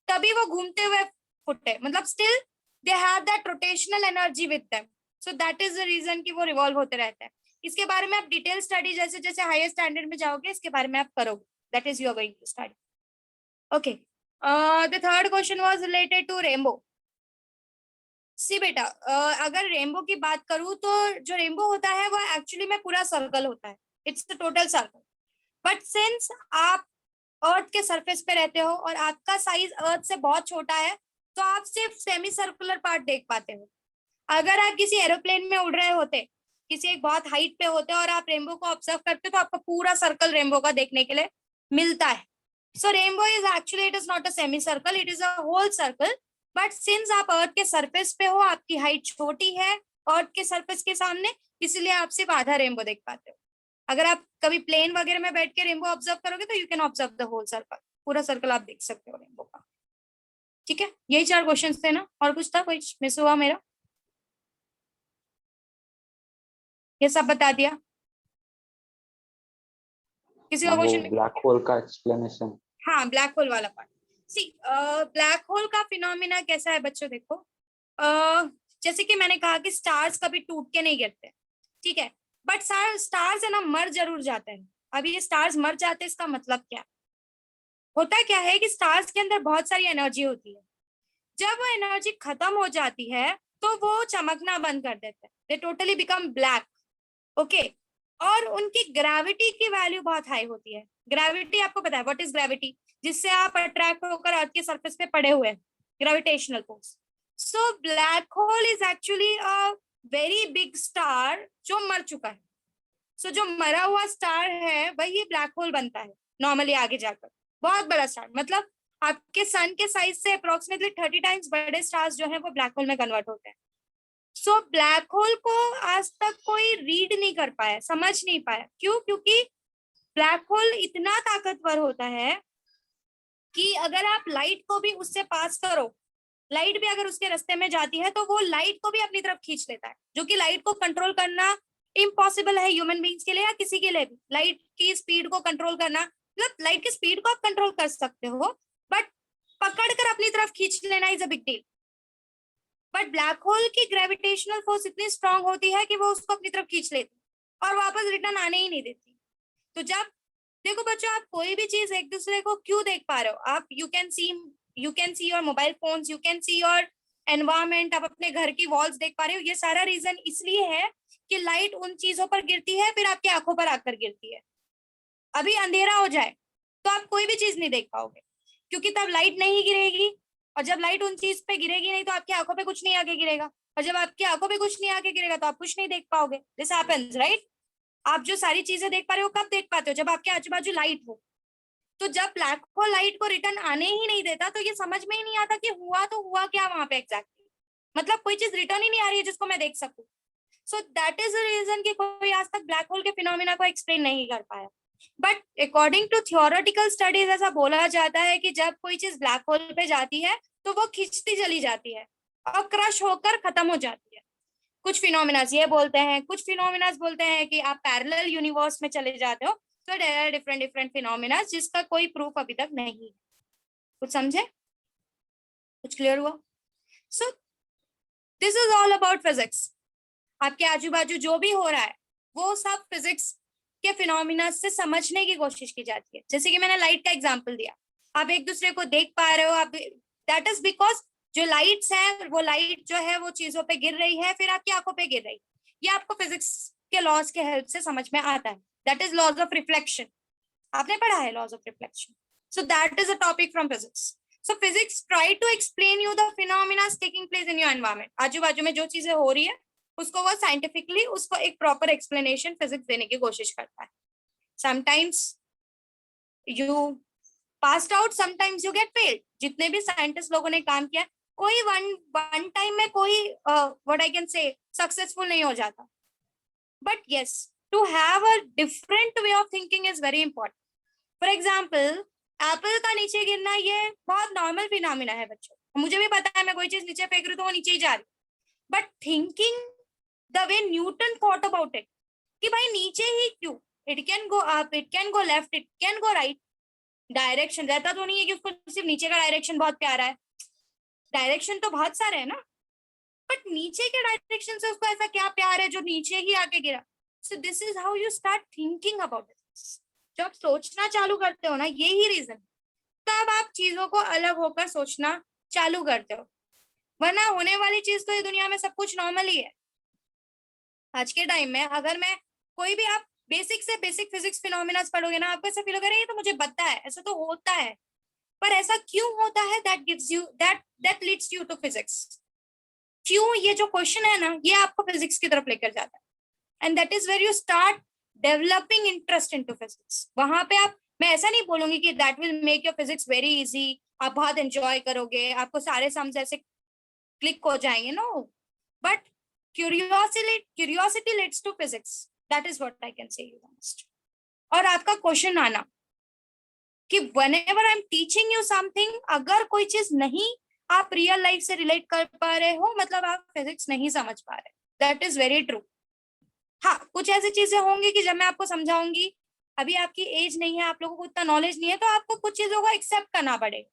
तभी वो घूमते हुए फूटे, मतलब still they have that rotational energy with them, so that is the reason कि वो रिवॉल्व होते रहते हैं। इसके बारे में आप डिटेल स्टडी जैसे जैसे हायर स्टैंडर्ड में जाओगे इसके बारे में आप करोगे, that is you are going to study. Okay, the third question was related to rainbow. See बेटा, अगर रेनबो की बात करूं तो जो रेनबो होता है वो एक्चुअली में पूरा सर्कल होता है, it's the total circle, but since आप अर्थ के सरफेस पे रहते हो और आपका साइज अर्थ से बहुत छोटा है तो आप सिर्फ सेमी सर्कुलर पार्ट देख पाते हो। अगर आप किसी एरोप्लेन में उड़ रहे होते, किसी एक बहुत हाइट पे होते और आप रेनबो को ऑब्जर्व करते तो आपको पूरा सर्कल रेनबो का देखने के लिए मिलता है। So rainbow is actually it is not a semi circle, it is a whole circle, but since आप अर्थ के सरफेस पे हो, आपकी हाइट छोटी है अर्थ के सरफेस के सामने, इसलिए आप सिर्फ आधा रेनबो देख पाते हो। अगर आप कभी प्लेन वगैरह में बैठ के रेनबो ऑब्जर्व करोगे तो you can observe the whole circle, पूरा सर्कल आप देख सकते हो रेनबो का। ठीक है, यही 4 क्वेश्चंस थे ना, और कुछ था, कोई मिस हुआ मेरा? ये सब बता दिया? किसी का वो क्वेश्चन? ब्लैक होल का एक्सप्लेनेशन। हाँ, ब्लैक होल वाला पार्ट। सी ब्लैक होल का फिनोमिना कैसा है बच्चों, देखो जैसे कि मैंने कहा कि स्टार्स कभी टूट के नहीं गिरते, ठीक है, बट स्टार्स है ना मर जरूर जाते हैं। अभी ये स्टार्स मर जाते हैं, इसका मतलब क्या होता है? क्या है कि स्टार्स के अंदर बहुत सारी एनर्जी होती है, जब वो एनर्जी खत्म हो जाती है तो वो चमकना बंद कर देते हैं, दे टोटली बिकम ब्लैक। ओके, और उनकी ग्रेविटी की वैल्यू बहुत हाई होती है। ग्रेविटी आपको पता है व्हाट इज ग्रेविटी, जिससे आप अट्रैक्ट होकर अर्थ के सरफेस पे पड़े हुए हैं, gravitational force. So black hole is actually a very big star जो मर चुका है। सो जो मरा हुआ स्टार है वही ब्लैक होल बनता है नॉर्मली आगे जाकर, बहुत बड़ा स्टार, मतलब आपके सन के साइज से अप्रोक्सीमेटली 30 टाइम्स बड़े स्टार्स जो है वो ब्लैक होल में कन्वर्ट होते हैं। सो ब्लैक होल को आज तक कोई रीड नहीं कर पाया, समझ नहीं पाया। क्यों? क्योंकि ब्लैक होल इतना ताकतवर होता है कि अगर आप लाइट को भी उससे पास करो, लाइट भी अगर उसके रास्ते में जाती है तो वो लाइट को भी अपनी तरफ खींच लेता है, जो कि लाइट को कंट्रोल करना इम्पॉसिबल है ह्यूमन बींग्स के लिए या किसी के लिए भी। लाइट की स्पीड को कंट्रोल करना, मतलब लाइट की स्पीड को आप कंट्रोल कर सकते हो, बट पकड़कर अपनी तरफ खींच लेना is a big deal. But black hole की ग्रेविटेशनल फोर्स इतनी स्ट्रांग होती है कि वो उसको अपनी तरफ खींच लेती और वापस रिटर्न आने ही नहीं देती। तो जब देखो बच्चों, आप कोई भी चीज एक दूसरे को क्यों देख पा रहे हो, आप you can see your mobile phones, you can see your environment, आप अपने घर की वॉल्स देख पा रहे हो, ये सारा रीजन इसलिए है कि लाइट उन चीजों पर गिरती है फिर आपकी आंखों पर आकर गिरती है। अभी अंधेरा हो जाए तो आप कोई भी चीज नहीं देख पाओगे, क्योंकि तब लाइट नहीं गिरेगी, और जब लाइट उन चीज पे गिरेगी नहीं तो आपकी आंखों पे कुछ नहीं आके गिरेगा, और जब आपकी आंखों पे कुछ नहीं आके गिरेगा तो आप कुछ नहीं देख पाओगे। This happens, right? आप जो सारी चीजें देख पा रहे हो कब देख पाते हो? जब आपके आजू बाजू लाइट हो। तो जब ब्लैक होल लाइट को रिटर्न आने ही नहीं देता तो ये समझ में ही नहीं आता कि हुआ तो हुआ क्या वहां पे एग्जैक्टली, मतलब कोई चीज रिटर्न ही नहीं आ रही है जिसको मैं देख सकूं। So that is the reason कि कोई आज तक ब्लैक होल के फिनोमिना को एक्सप्लेन नहीं कर पाया। But according to theoretical studies ऐसा बोला जाता है कि जब कोई चीज ब्लैक होल पे जाती है तो वो खिंचती चली जाती है और क्रश होकर खत्म हो जाती है। कुछ फिनोमिनास ये बोलते हैं, कुछ फिनोमिनास बोलते हैं कि आप पैरेलल यूनिवर्स में चले जाते हो। तो there are different different phenomenas जिसका कोई प्रूफ अभी तक नहीं है। कुछ समझे? कुछ क्लियर हुआ? सो this is all about physics. आपके आजू बाजू जो भी हो रहा है वो सब फिजिक्स के फिनोमिना से समझने की कोशिश की जाती है। जैसे कि मैंने लाइट का एग्जांपल दिया, आप एक दूसरे को देख पा रहे हो, आप दैट इज बिकॉज जो लाइट्स है वो लाइट जो है वो चीजों पे गिर रही है, फिर आपकी आंखों पे गिर रही है। ये आपको फिजिक्स के लॉज के हेल्प से समझ में आता है। That is laws of reflection. आपने पढ़ा है laws of reflection. So that is a topic from physics. So physics try to explain you the phenomena taking place in your environment. आजू बाजू में जो चीजें हो रही है उसको वो साइंटिफिकली उसको एक प्रॉपर एक्सप्लेनेशन फिजिक्स देने की कोशिश करता है। Sometimes you passed out, sometimes you get failed. जितने भी साइंटिस्ट लोगों ने काम किया, कोई वन टाइम में कोई what I can say successful नहीं हो जाता। But yes, to have a different way of thinking is very important. For example, apple का नीचे गिरना ये बहुत नॉर्मल फिनोमिना है बच्चों। मुझे भी पता है मैं कोई चीज नीचे फेंक रही हूँ तो वो नीचे ही जा रही, but thinking the way Newton thought about it कि भाई नीचे ही क्यों, it can go up, it can go left, it can go right। Direction रहता तो नहीं है कि उसको सिर्फ नीचे का डायरेक्शन बहुत प्यारा है, डायरेक्शन तो बहुत सारे है ना, बट नीचे के डायरेक्शन से उसको ऐसा क्या प्यार है जो नीचे ही आके गिरा। सो this is how you start thinking about it. जब सोचना चालू करते हो ना, यही रीजन, तब आप चीजों को अलग होकर सोचना चालू करते हो। वरना होने वाली चीज तो ये दुनिया में सब कुछ नॉर्मल ही है। आज के टाइम में अगर मैं कोई भी आप बेसिक से बेसिक फिजिक्स फिनोमिनास पढ़ोगे ना, आपको ऐसा फील होगा ये तो मुझे पता है, ऐसा तो होता है। पर ऐसा क्यों होता है? That gives you that leads you to physics. क्यों, ये जो क्वेश्चन है ना, ये आपको फिजिक्स की तरफ लेकर जाता है। And that is where you start developing interest into physics. वहां पे आप, मैं ऐसा नहीं बोलूंगी कि that will make your physics very easy, आप बहुत एंजॉय करोगे, आपको सारे सम्स ऐसे क्लिक हो जाएंगे, no. But curiosity leads to physics. That is what I can say you most. और आपका क्वेश्चन आना कि whenever I'm teaching you something, अगर कोई चीज नहीं आप रियल लाइफ से रिलेट कर पा रहे हो, मतलब आप फिजिक्स नहीं समझ पा रहे। That is very true. हाँ, कुछ ऐसी चीजें होंगी कि जब मैं आपको समझाऊंगी, अभी आपकी एज नहीं है, आप लोगों को उतना नॉलेज नहीं है, तो आपको कुछ चीजों को एक्सेप्ट करना पड़ेगा।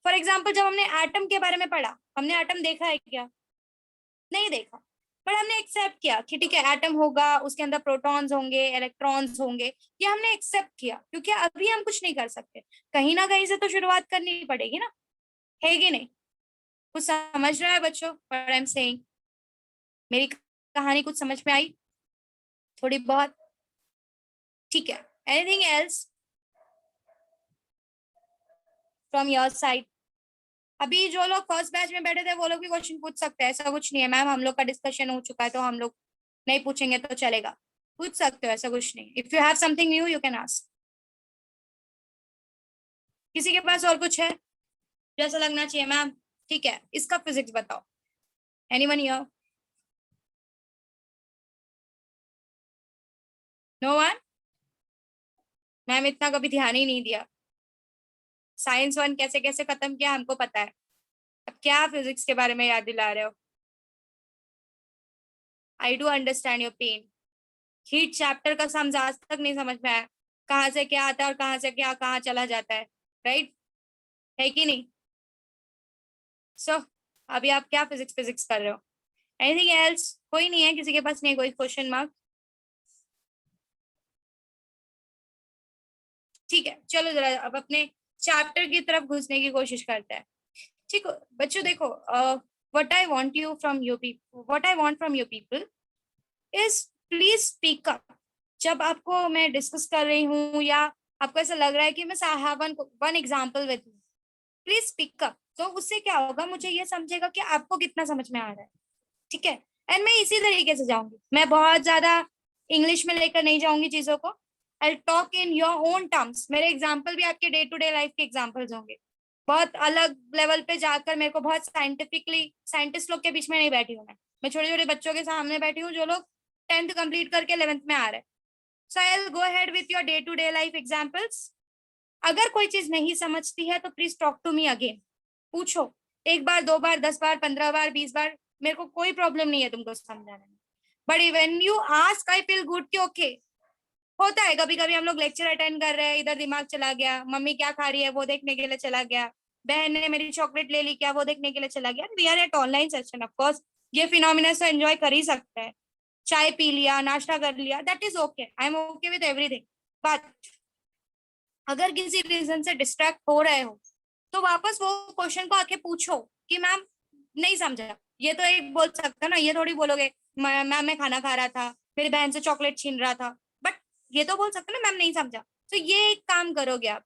फॉर एग्जाम्पल, जब हमने एटम के बारे में पढ़ा, हमने एटम देखा है क्या? नहीं देखा, पर हमने एक्सेप्ट किया कि ठीक है एटम होगा, उसके अंदर प्रोटॉन्स होंगे, इलेक्ट्रॉन्स होंगे, ये हमने एक्सेप्ट किया क्योंकि अभी हम कुछ नहीं कर सकते, कहीं ना कहीं से तो शुरुआत करनी पड़ेगी ना, है कि नहीं? कुछ समझ रहा है बच्चों व्हाट आई एम सेइंग? मेरी कहानी कुछ समझ में आई? थोड़ी बहुत? ठीक है, anything else from your side? अभी जो लोग फर्स्ट बैच में बैठे थे वो लोग भी क्वेश्चन पूछ सकते हैं, ऐसा कुछ नहीं है। मैम, हम लोग का डिस्कशन हो चुका है तो हम लोग नहीं पूछेंगे तो चलेगा, पूछ सकते हो, ऐसा कुछ नहीं। If you have something new you can ask. किसी के पास और कुछ है जैसा लगना चाहिए? मैम ठीक है, इसका फिजिक्स बताओ। Anyone here? No one? Ma'am इतना कभी ध्यान ही नहीं दिया, साइंस 1 कैसे कैसे खत्म किया हमको पता है, अब क्या फिजिक्स के बारे में याद दिला रहे हो? I do understand your pain. Heat chapter का सम आज तक नहीं समझ में आया, कहाँ से क्या आता है और कहाँ से क्या कहाँ चला जाता है, राइट? है कि नहीं? सो अभी आप क्या फिजिक्स फिजिक्स कर रहे हो? Anything else? कोई नहीं है किसी के पास? नहीं कोई क्वेश्चन मार्क? ठीक है, चलो जरा अब अपने चैप्टर की तरफ घुसने की कोशिश करते हैं। ठीक है बच्चों, देखो, what I want from you people is please speak up। जब आपको मैं डिस्कस कर रही हूँ या आपको ऐसा लग रहा है कि मैं I have one example with me, please speak up. तो उससे क्या होगा, मुझे ये समझेगा कि आपको कितना समझ में आ रहा है, ठीक है। एंड मैं इसी तरीके से जाऊंगी, मैं बहुत ज्यादा इंग्लिश में लेकर नहीं जाऊंगी चीजों को। I talk in your own terms. मेरे एग्जाम्पल भी आपके डे टू डे लाइफ के एग्जाम्पल्स होंगे। बहुत अलग लेवल पे जाकर मेरे को बहुत साइंटिस्ट लोग के बीच में नहीं बैठी हूँ मैं छोटे छोटे बच्चों के सामने बैठी हूँ जो लोग 10th कंप्लीट करके 11th में आ रहे हैं। So I will go ahead with your day to day life examples. अगर कोई चीज नहीं समझती है तो please talk to me again, पूछो 1 बार 2 बार 10 बार 15 बार 20 बार, मेरे को कोई प्रॉब्लम नहीं है तुमको समझाने में। But when you ask I feel good कि ओके, होता है कभी कभी हम लोग लेक्चर अटेंड कर रहे हैं, इधर दिमाग चला गया, मम्मी क्या खा रही है वो देखने के लिए चला गया, बहन ने मेरी चॉकलेट ले ली क्या वो देखने के लिए चला गया। We are at online session, of course ये फिनोमिना तो एंजॉय कर ही सकते हैं, चाय पी लिया नाश्ता कर लिया, that is okay, I am okay with everything. But अगर किसी रीजन से डिस्ट्रैक्ट हो रहे हो तो वापस वो क्वेश्चन को आके पूछो कि मैम नहीं समझा। ये तो एक बोल सकता ना, ये थोड़ी बोलोगे मैम मैं खाना खा रहा था, मेरी बहन से चॉकलेट छीन रहा था, बट ये तो बोल सकते ना मैम नहीं समझा। तो ये एक काम करोगे आप,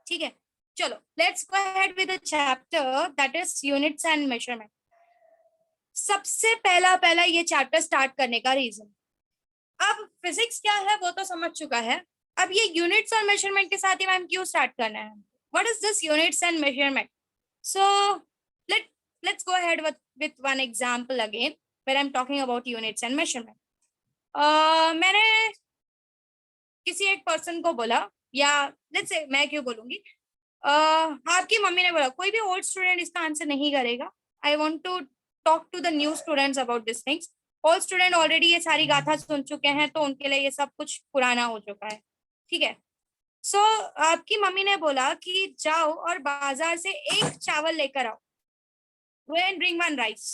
ठीक है। चलो let's go ahead with the chapter that is units and measurement. सबसे पहला ये चैप्टर स्टार्ट करने का रीजन, अब फिजिक्स क्या है वो तो समझ चुका है, अब ये यूनिट्स और मेजरमेंट के साथ ही मैम क्यों स्टार्ट करना है, what is this units and measurement. So let's go ahead with one example again where I'm talking about units and measurement. मैंने किसी एक पर्सन को बोला, या लेट्स से मैं क्यों बोलूंगी, आपकी मम्मी ने बोला कोई भी ओल्ड स्टूडेंट इसका आंसर नहीं करेगा, I want to talk to the new students about this things. Old student already ये सारी गाथा सुन चुके हैं तो उनके लिए ये सब कुछ पुराना हो चुका है, ठीक है। सो आपकी मम्मी ने बोला कि जाओ और बाजार से एक चावल लेकर आओ, go and bring one rice।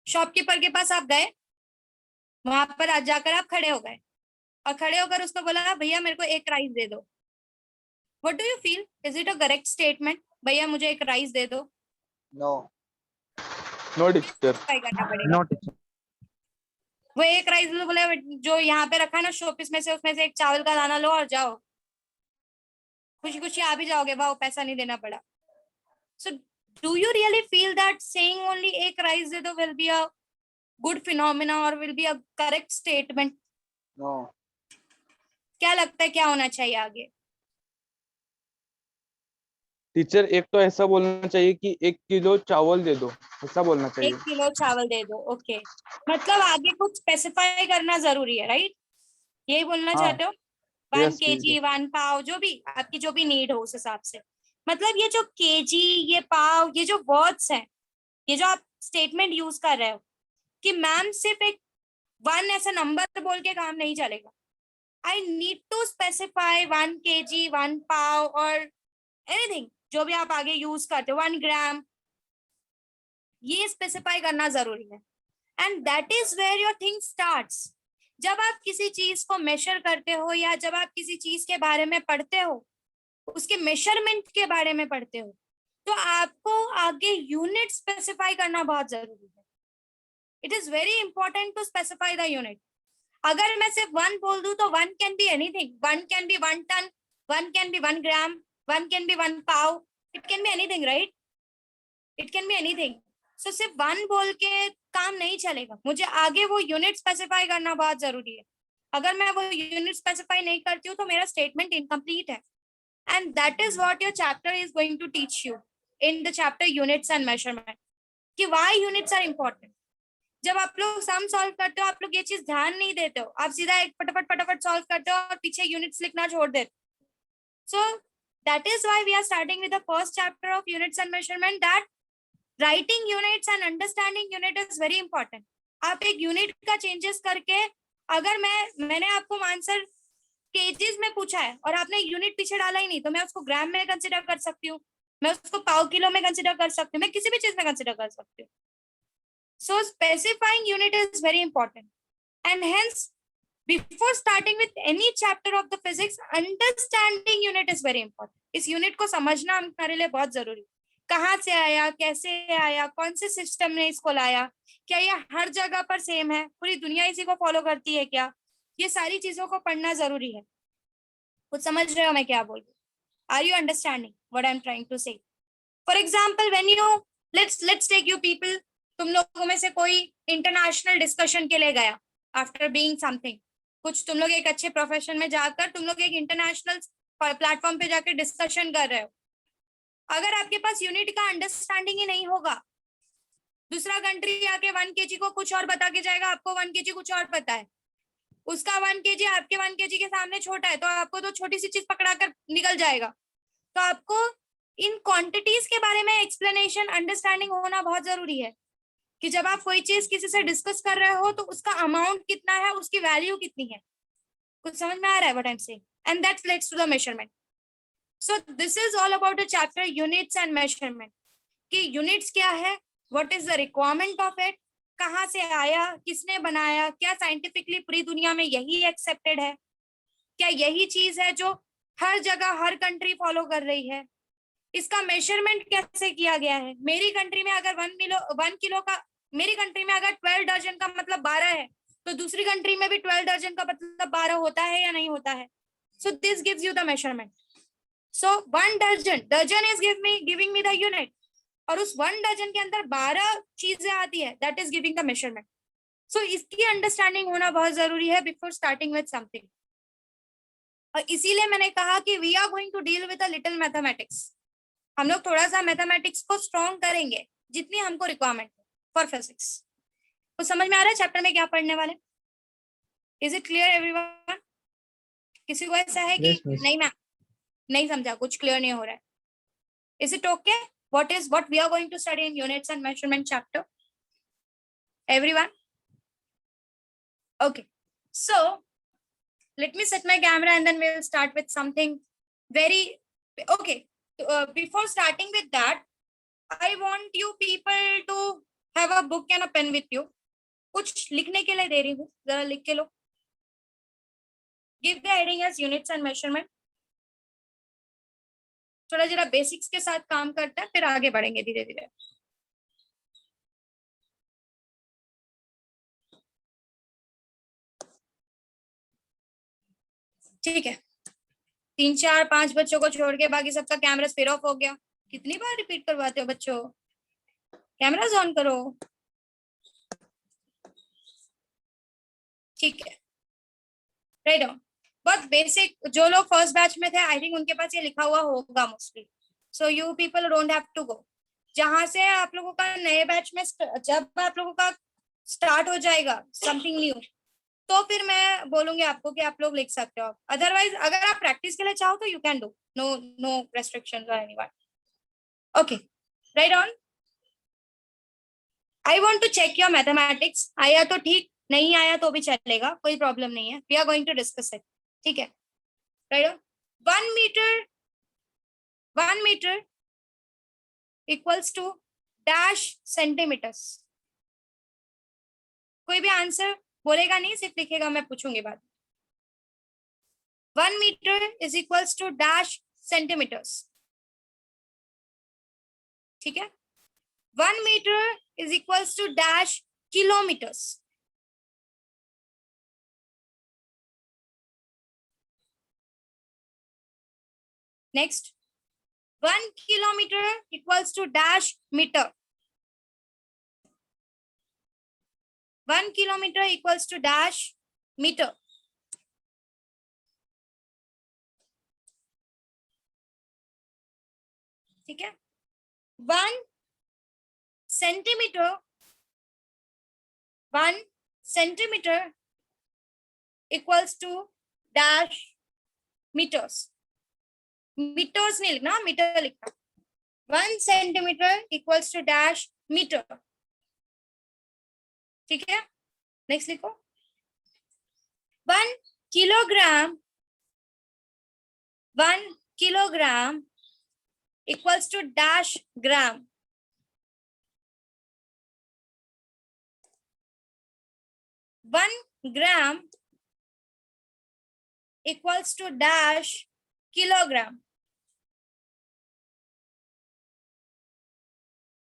Shopkeeper के पास आप गए, वहां पर आज जाकर आप खड़े हो गए और खड़े होकर उसको बोला भैया मेरे को एक राइस दे दो। What do you feel, is it a correct statement, भैया मुझे एक राइस दे दो? नो नो टीचर, करना पड़ेगा। No teacher. वो एक राइस बोले जो यहाँ पे रखा है ना शोपीस में से, उसमें से एक चावल का दाना लो और जाओ, खुशी खुशी आ भी जाओगे, वाह पैसा नहीं देना पड़ा। सो do you really feel that saying only एक rice दे दो will be a good phenomena or will be a correct statement? No क्या लगता है क्या होना चाहिए आगे? टीचर एक तो ऐसा बोलना चाहिए कि 1 किलो चावल दे दो, ऐसा बोलना 1 चाहिए। किलो चावल दे दो, ओके। मतलब आगे कुछ स्पेसिफाई करना जरूरी है, राइट? यही बोलना हाँ, चाहते हो? 1 yes, kg 1 पाव, जो भी आपकी जो भी नीड हो उस हिसाब से। मतलब ये जो केजी, ये पाव, ये जो वर्ड्स हैं, ये जो आप स्टेटमेंट यूज कर रहे हो कि मैम सिर्फ एक 1 ऐसा नंबर बोल के काम नहीं चलेगा, I need to specify 1 kg 1 पाव और एनीथिंग जो भी आप आगे यूज करते हो, 1 ग्राम, ये स्पेसिफाई करना जरूरी है। And that is where your thing starts. जब आप किसी चीज को मेजर करते हो या जब आप किसी चीज के बारे में पढ़ते हो, उसके मेजरमेंट के बारे में पढ़ते हो, तो आपको आगे यूनिट स्पेसिफाई करना बहुत जरूरी है। It is very important to specify the unit. अगर मैं सिर्फ 1 बोल दूं तो 1 can be anything, 1 can be 1 ton, 1 can be 1 gram, 1 can be 1 पाव, it can be anything, right? It can be anything. So सिर्फ 1 बोल के काम नहीं चलेगा, मुझे आगे वो यूनिट स्पेसिफाई करना बहुत जरूरी है। अगर मैं वो यूनिट स्पेसिफाई नहीं करती हूँ तो मेरा स्टेटमेंट इनकम्प्लीट है। And that is what your chapter is going to teach you in the chapter units and measurement, कि why units are important। जब आप लोग सम सॉल्व करते हो आप लोग ये चीज ध्यान नहीं देते हो, आप सीधा एक फटाफट सॉल्व करते हो और पीछे यूनिट्स लिखना छोड़ देते हो। So that is why we are starting with the first chapter of units and measurement, that writing units and understanding unit is very important। आप एक यूनिट का चेंजेस करके, अगर मैंने आपको आंसर केजीज में पूछा है और आपने यूनिट पीछे डाला ही नहीं, तो मैं उसको ग्राम में कंसिडर कर सकती हूँ, मैं उसको पाव किलो में कंसिडर कर सकती हूँ, मैं किसी भी चीज में कंसिडर कर सकती हूँ। So specifying unit is very important and hence before starting with any chapter of the physics, understanding unit is very important. इस यूनिट को समझना हमारे लिए बहुत जरूरी, कहाँ से आया, कैसे आया, कौन से सिस्टम ने इसको लाया, क्या ये हर जगह पर सेम है, पूरी दुनिया इसी को फॉलो करती है क्या, ये सारी चीजों को पढ़ना जरूरी है। कुछ समझ रहे हो मैं क्या बोल रही हूँ? Are you understanding what I am trying to say? For example when you let's take you people, तुम लोगों में से कोई इंटरनेशनल डिस्कशन के लिए गया आफ्टर बीइंग समथिंग, कुछ तुम लोग एक अच्छे प्रोफेशन में जाकर तुम लोग एक इंटरनेशनल प्लेटफॉर्म पे जाकर डिस्कशन कर रहे हो। अगर आपके पास यूनिट का अंडरस्टैंडिंग ही नहीं होगा, दूसरा कंट्री आके 1 kg को कुछ और बता के जाएगा, आपको 1 kg कुछ और पता है, उसका 1 kg आपके 1 kg के सामने छोटा है, तो आपको तो छोटी सी चीज पकड़ा कर निकल जाएगा। तो आपको इन क्वांटिटीज के बारे में एक्सप्लेनेशन अंडरस्टैंडिंग होना बहुत जरूरी है कि जब आप कोई चीज किसी से डिस्कस कर रहे हो तो उसका अमाउंट कितना है, उसकी वैल्यू कितनी है। कुछ समझ में आ रहा है what I am saying? And that leads to the measurement. So this is all about the chapter units and measurement, कि यूनिट्स क्या है, what is the requirement of it, कहाँ से आया, किसने बनाया, क्या साइंटिफिकली पूरी दुनिया में यही एक्सेप्टेड है, क्या यही चीज है जो हर जगह हर कंट्री फॉलो कर रही है, इसका मेजरमेंट कैसे किया गया है। मेरी कंट्री में अगर 1 किलो का, मेरी कंट्री में अगर 12 दर्जन का मतलब 12 है, तो दूसरी कंट्री में भी 12 दर्जन का मतलब 12 होता है या नहीं होता है। So this gives you the measurement. So 1 दर्जन is giving me the unit, और उस 1 दर्जन के अंदर 12 चीजें आती है, that is giving the measurement. So इसकी अंडरस्टैंडिंग होना बहुत जरूरी है बिफोर स्टार्टिंग विद समथिंग। और इसीलिए मैंने कहा कि we are going to deal with a little mathematics. हम लोग थोड़ा सा मैथमेटिक्स को स्ट्रॉन्ग करेंगे जितनी हमको रिक्वायरमेंट है फॉर फिजिक्स। तो समझ में आ रहा है चैप्टर में क्या पढ़ने वाले? Is it clear everyone? किसी को ऐसा है कि Yes, miss. नहीं, मैं नहीं समझा, कुछ क्लियर नहीं हो रहा है? Is it okay? what we are going to study in units and measurement chapter? Everyone? Okay, so let me set my camera and then we'll start with something very okay. Before starting with that, I want you people to have a book and a pen with you. कुछ लिखने के लिए दे रही हूँ, जरा लिख के लो। Give the heading as units and measurement. थोड़ा जरा बेसिक्स के साथ काम करते हैं, फिर आगे बढ़ेंगे धीरे धीरे। ठीक है, 3 4 5 बच्चों को छोड़ के बाकी सबका कैमरा फिर ऑफ हो गया। कितनी बार रिपीट करवाते हो बच्चों? कैमरास ऑन करो। ठीक है, राइट ऑन। बहुत बेसिक, जो लोग फर्स्ट बैच में थे आई थिंक उनके पास ये लिखा हुआ होगा mostly. So you people don't have to go. जहां से आप लोगों का नए बैच में जब आप लोगों का स्टार्ट हो जाएगा समथिंग न्यू, तो फिर मैं बोलूंगी आपको कि आप लोग लिख सकते हो। अदरवाइज अगर आप प्रैक्टिस के लिए चाहो तो you can do, no restrictions और anyone. Okay, right on. I want to check your mathematics. आया तो ठीक, नहीं आया तो भी चलेगा, कोई प्रॉब्लम नहीं है। We are going to discuss it, ठीक है? Right on. 1 meter equals to dash centimeters. कोई भी आंसर बोलेगा नहीं, सिर्फ लिखेगा, मैं पूछूंगी बाद। 1 meter is equals to dash centimeters, ठीक है? 1 meter is equals to dash kilometers. Next, 1 kilometer equals to dash meter. 1 kilometer equals to dash meter. ठीक है? 1 centimeter equals to dash meters. Meters नहीं लिखना, मीटर लिखना। 1 centimeter equals to dash meter, ठीक है? Next लिखो। 1 kilogram equals to dash gram. 1 gram equals to dash kilogram.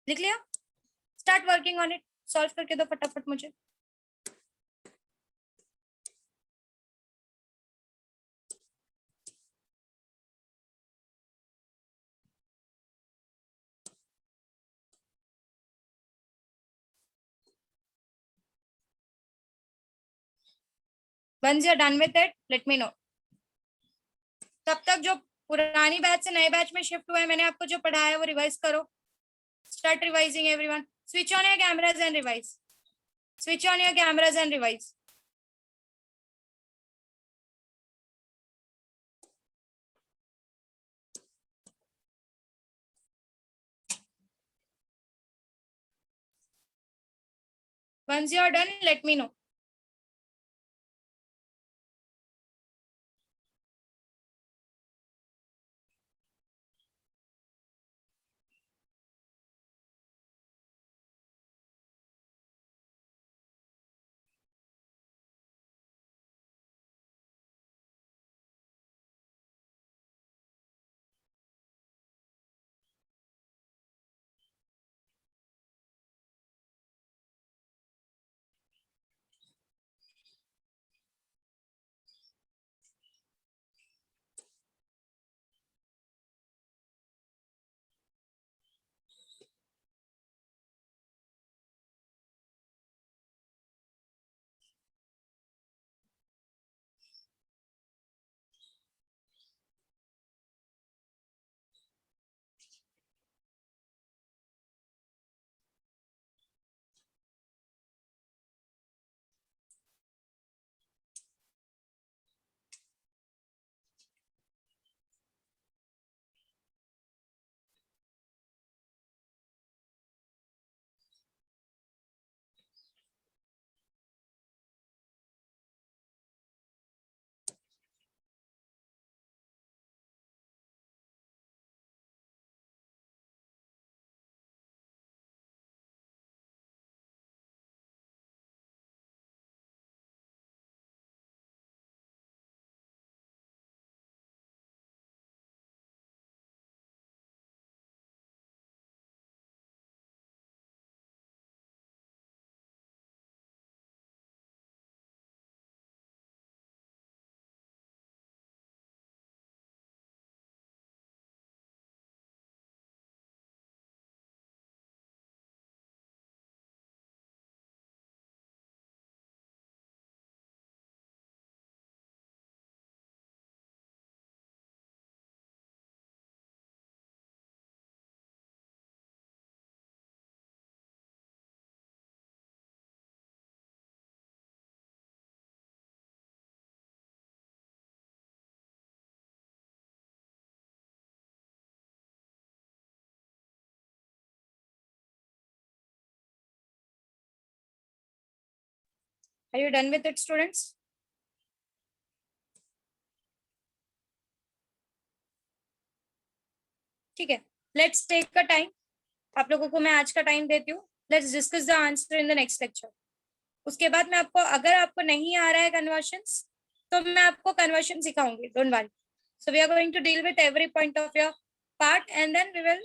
लिख लिया? Start working on it. Solve करके दो फटाफट मुझे। Once you're done with it, let me know. तब तक जो पुरानी बैच से नए बैच में शिफ्ट हुआ है, मैंने आपको जो पढ़ाया है वो रिवाइज करो. Start revising, everyone. Switch on your cameras and revise. Switch on your cameras and revise. Once you are done, let me know. Are you done with it, students? ठीक है, लेट्स टेक अ टाइम. आप लोगों को मैं आज का time देती हूँ. Let's discuss the answer in the next lecture. उसके बाद मैं आपको, अगर आपको नहीं आ रहा है कन्वर्शंस, तो मैं आपको कन्वर्शन सिखाऊंगी. Don't worry. So we are going to deal with every point of your part and then we will